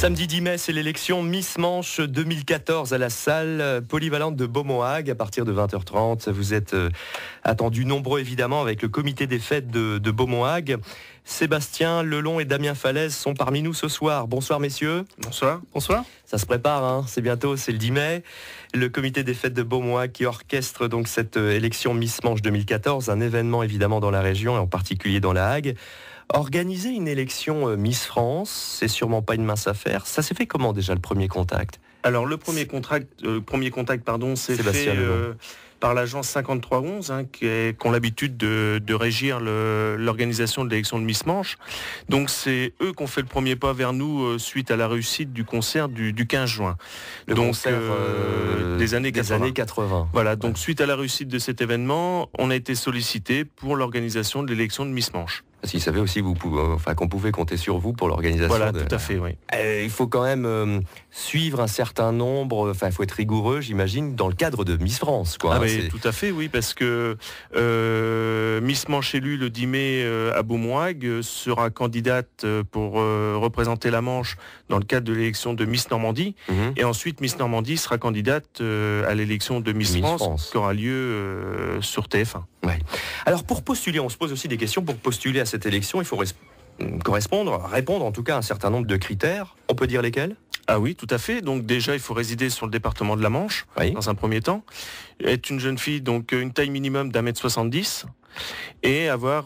Samedi 10 mai, c'est l'élection Miss Manche 2014 à la salle polyvalente de Beaumont-Hague à partir de 20h30. Vous êtes attendus nombreux évidemment avec le comité des fêtes de Beaumont-Hague. Sébastien Lelon et Damien Falaise sont parmi nous ce soir. Bonsoir messieurs. Bonsoir. Bonsoir. Ça se prépare, hein, c'est bientôt, c'est le 10 mai. Le comité des fêtes de Beaumont-Hague qui orchestre donc cette élection Miss Manche 2014, un événement évidemment dans la région et en particulier dans la Hague. Organiser une élection Miss France, c'est sûrement pas une mince affaire. Ça s'est fait comment déjà le premier contact ? Alors le premier contact, c'est fait par l'agence 5311 qui ont l'habitude de régir l'organisation de l'élection de Miss Manche. Donc c'est eux qui ont fait le premier pas vers nous suite à la réussite du concert du 15 juin. Le concert des années 80. Voilà, donc suite à la réussite de cet événement, on a été sollicité pour l'organisation de l'élection de Miss Manche. Parce qu'ils savaient aussi qu'on pouvait compter sur vous pour l'organisation. Voilà, tout à fait, oui. Il faut quand même suivre un certain nombre, il faut être rigoureux, j'imagine, dans le cadre de Miss France, quoi. Tout à fait, oui, parce que Miss Manche élue le 10 mai à Beaumont-Hague sera candidate pour représenter la Manche dans le cadre de l'élection de Miss Normandie. Et ensuite, Miss Normandie sera candidate à l'élection de Miss France qui aura lieu sur TF1. Ouais. Alors pour postuler, on se pose aussi des questions. Pour postuler à cette élection, il faut répondre en tout cas à un certain nombre de critères. On peut dire lesquels ? Ah oui, tout à fait. Donc déjà, il faut résider sur le département de la Manche, dans un premier temps. Être une jeune fille, donc une taille minimum d'1m70 et avoir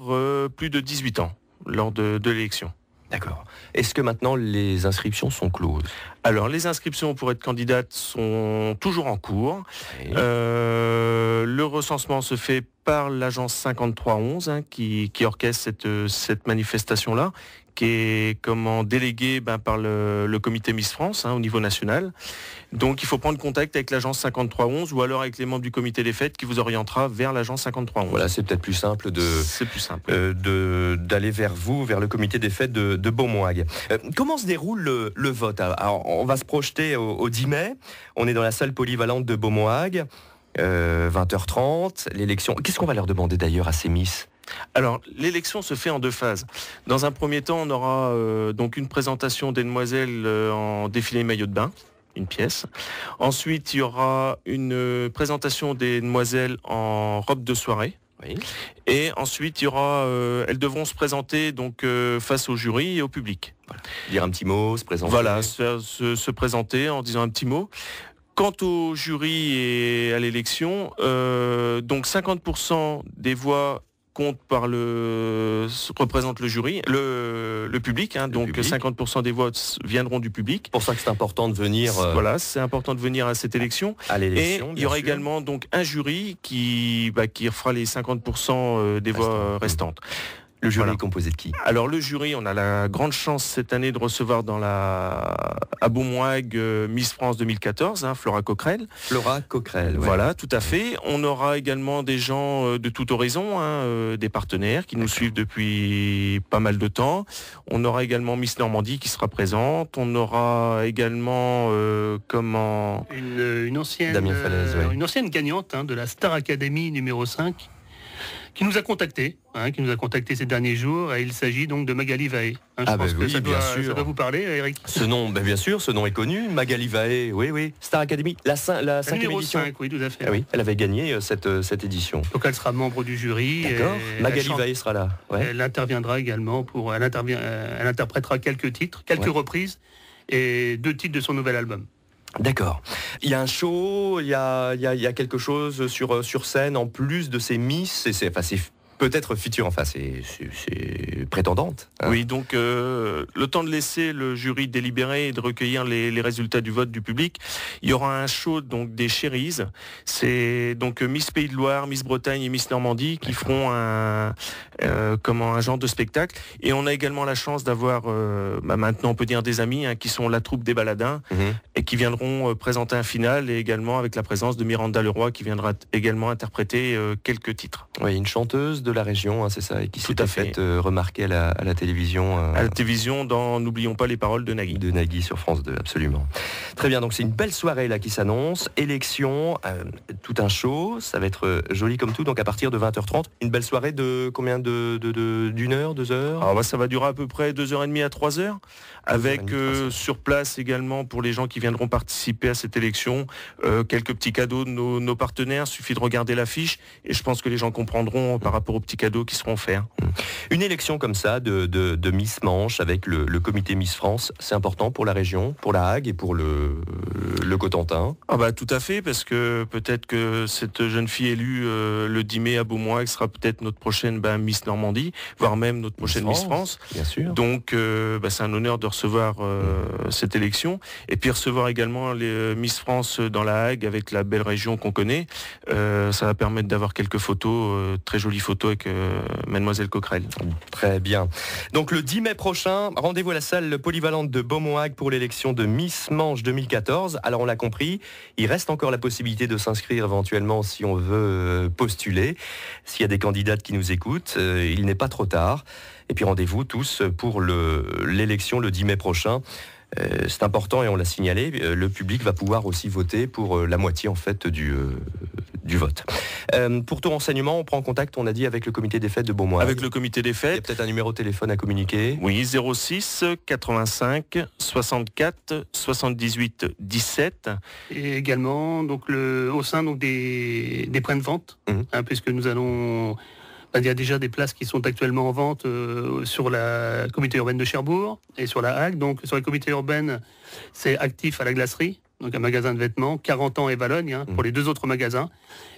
plus de 18 ans lors de l'élection. D'accord. Est-ce que maintenant les inscriptions sont closes ? Alors les inscriptions pour être candidate sont toujours en cours. Oui. Le recensement se fait par l'agence 5311 qui orchestre cette manifestation-là, qui est déléguée par le comité Miss France au niveau national. Donc il faut prendre contact avec l'agence 5311 ou alors avec les membres du comité des fêtes qui vous orientera vers l'agence 5311. Voilà, c'est peut-être plus simple d'aller vers vous, vers le comité des fêtes de Beaumont-Hague. Comment se déroule le vote ? Alors, on va se projeter au 10 mai. On est dans la salle polyvalente de Beaumont-Hague. 20h30, l'élection. Qu'est-ce qu'on va leur demander d'ailleurs à ces Miss ? Alors, l'élection se fait en deux phases. Dans un premier temps, on aura donc une présentation des demoiselles en défilé maillot de bain, une pièce. Ensuite, il y aura une présentation des demoiselles en robe de soirée. Oui. Et ensuite, il y aura, elles devront se présenter donc face au jury et au public. Voilà. Dire un petit mot, se présenter. Voilà, se présenter en disant un petit mot. Quant au jury et à l'élection, donc 50% des voix représente le jury, le public, donc public. 50% des votes viendront du public. C'est pour ça que c'est important de venir. Voilà, c'est important de venir à cette élection. À l'élection. Et il y aura également donc un jury qui fera les 50% des voix restantes. Le jury est composé de qui ? Alors le jury, on a la grande chance cette année de recevoir à Beaumont-Hague Miss France 2014, Flora Coquerel. Flora Coquerel, ouais. Voilà, tout à fait. On aura également des gens de tout horizon, des partenaires qui nous suivent depuis pas mal de temps. On aura également Miss Normandie qui sera présente. On aura également une ancienne Damien Falaise, une ancienne gagnante de la Star Academy numéro 5. Qui nous a contactés ces derniers jours. Et il s'agit donc de Magali Vaé. Ça doit vous parler, Eric. Ce nom, bien sûr, ce nom est connu. Magali Vaé, oui. Star Academy, la 5e numéro édition. 5, oui, tout à fait. Ah oui, elle avait gagné cette édition. Donc elle sera membre du jury. D'accord. Magali Vaé sera là. Ouais. Elle interviendra également elle interprétera quelques titres, quelques reprises et 2 titres de son nouvel album. D'accord. Il y a un show, il y a quelque chose sur scène en plus de ces Miss. C'est peut-être futur, c'est prétendante. Oui, donc le temps de laisser le jury délibérer et de recueillir les résultats du vote du public, il y aura un show donc des Chéries. C'est donc Miss Pays de Loire, Miss Bretagne et Miss Normandie qui feront un genre de spectacle. Et on a également la chance d'avoir, maintenant on peut dire des amis, qui sont la troupe des Baladins et qui viendront présenter un final et également avec la présence de Miranda Leroy qui viendra également interpréter quelques titres. Oui, une chanteuse de la région, hein, c'est ça, et qui s'était fait remarquer à la télévision. À la télévision, dans N'oublions pas les paroles de Nagui. De Nagui sur France 2, absolument. Très bien, donc c'est une belle soirée là qui s'annonce. Élection, tout un show, ça va être joli comme tout. Donc à partir de 20h30, une belle soirée de combien d'une heure, 2 heures? Alors ça va durer à peu près 2h30 à 3h, avec sur place également pour les gens qui viendront participer à cette élection, quelques petits cadeaux de nos partenaires. Il suffit de regarder l'affiche et je pense que les gens comprendront par rapport aux petits cadeaux qui seront offerts. Une élection comme ça de Miss Manche avec le comité Miss France, c'est important pour la région, pour la Hague et pour le Cotentin. Tout à fait, parce que peut-être que cette jeune fille élue le 10 mai à Beaumois sera peut-être notre prochaine Miss Normandie, voire même notre prochaine Miss France. Bien sûr. Donc c'est un honneur de recevoir cette élection et puis recevoir également les Miss France dans la Hague avec la belle région qu'on connaît. Ça va permettre d'avoir quelques photos, très jolies photos avec Mademoiselle Coquerel. Très bien. Donc le 10 mai prochain, rendez-vous à la salle polyvalente de Beaumont-Hague pour l'élection de Miss Manche 2014. Alors on l'a compris, il reste encore la possibilité de s'inscrire éventuellement si on veut postuler. S'il y a des candidates qui nous écoutent, il n'est pas trop tard. Et puis rendez-vous tous pour l'élection le 10 mai prochain. C'est important et on l'a signalé, le public va pouvoir aussi voter pour la moitié en fait du vote. Pour tout renseignement, on prend contact, on a dit, avec le comité des fêtes de Beaumois. Avec le comité des fêtes. Il y a peut-être un numéro de téléphone à communiquer. Oui, 06 85 64 78 17. Et également donc au sein donc des points de vente, puisque nous allons... Il y a déjà des places qui sont actuellement en vente sur la communauté urbaine de Cherbourg et sur la Hague. Donc sur la communauté urbaine, c'est Actif à la Glacerie, donc un magasin de vêtements, 40 ans et Valogne, pour les 2 autres magasins.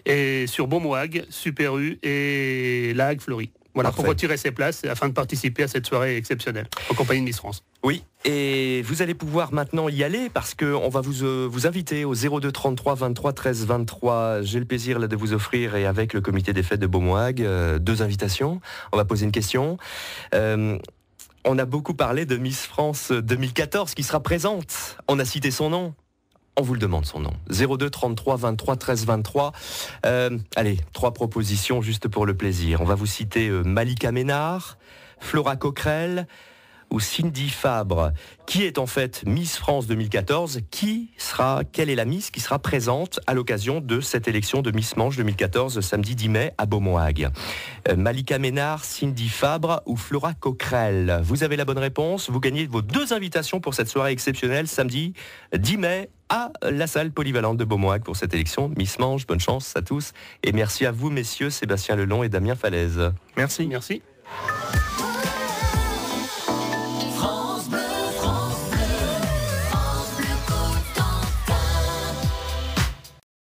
Et sur Beaumont-Hague, Super U et la Hague Fleury. Voilà, pour retirer ses places afin de participer à cette soirée exceptionnelle en compagnie de Miss France. Oui, et vous allez pouvoir maintenant y aller parce qu'on va vous inviter au 02 33 23 13 23. J'ai le plaisir là, de vous offrir, et avec le comité des fêtes de Beaumont-Hague, 2 invitations. On va poser une question. On a beaucoup parlé de Miss France 2014 qui sera présente. On a cité son nom. On vous le demande, son nom. 02 33 23 13 23. Allez, 3 propositions juste pour le plaisir. On va vous citer Malika Ménard, Flora Coquerel ou Cindy Fabre. Qui est en fait Miss France 2014 ? Quelle est la Miss qui sera présente à l'occasion de cette élection de Miss Manche 2014 samedi 10 mai à Beaumont-Hague ? Malika Ménard, Cindy Fabre ou Flora Coquerel ? Vous avez la bonne réponse. Vous gagnez vos 2 invitations pour cette soirée exceptionnelle samedi 10 mai à la salle polyvalente de Beaumont-Hague pour cette élection Miss Manche. Bonne chance à tous et merci à vous messieurs Sébastien Lelong et Damien Falaise. Merci. Merci.